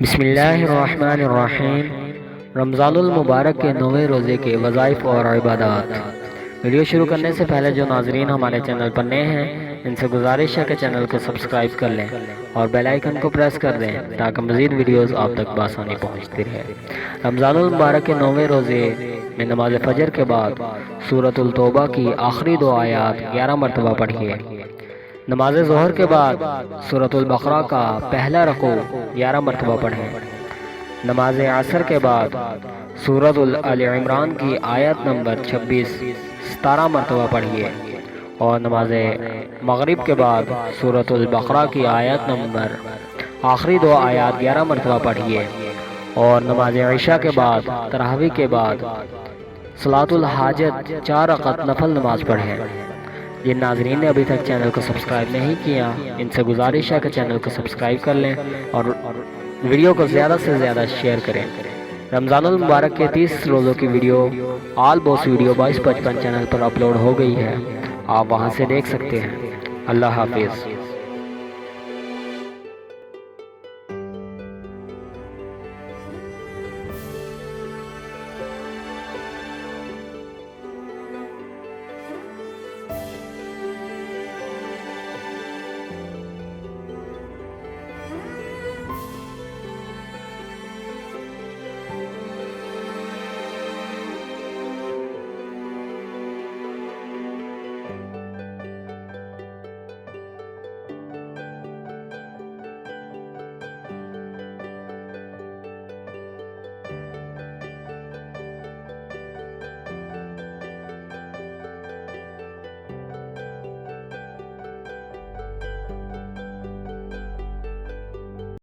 बिस्मिल्लाहिर्रहमानिर्रहीम। रमज़ानुल मुबारक के 9वें रोज़े के वज़ाइफ और इबादत। वीडियो शुरू करने से पहले जो नाजरीन हमारे चैनल पर नए हैं, इनसे गुजारिश है कि चैनल को सब्सक्राइब कर लें और बेल आइकन को प्रेस कर दें ताकि मज़ीद वीडियोस आप तक बआसानी पहुँचती रहे। रमज़ानुल मुबारक के 9वें रोज़े में नमाज फजर के बाद सूरतुल तौबा की आखिरी 2 आयात 11 मरतबा पढ़िए। नमाज ज़ोहर के बाद सूरतुल बकरा का पहला रकू 11 मरतबा पढ़ें। नमाज असर के बाद सूरतुल आल इमरान की आयत नंबर 26 17 मरतबा पढ़िए और नमाज मगरिब के बाद सूरतुल बकरा की आयत नंबर आखिरी 2 आयत 11 मरतबा पढ़िए और नमाज इशा के बाद तरावी के बाद सलातुल हाजत 4 रकअत नफल नमाज पढ़ें। जिन नाजरीन ने अभी तक चैनल को सब्सक्राइब नहीं किया, इनसे गुजारिश है कि चैनल को सब्सक्राइब कर लें और वीडियो को ज़्यादा से ज़्यादा शेयर करें। रमज़ानुल मुबारक के 30 रोज़ों की video all boss video 2255 channel पर अपलोड हो गई है, आप वहां से देख सकते हैं। अल्लाह हाफिज़।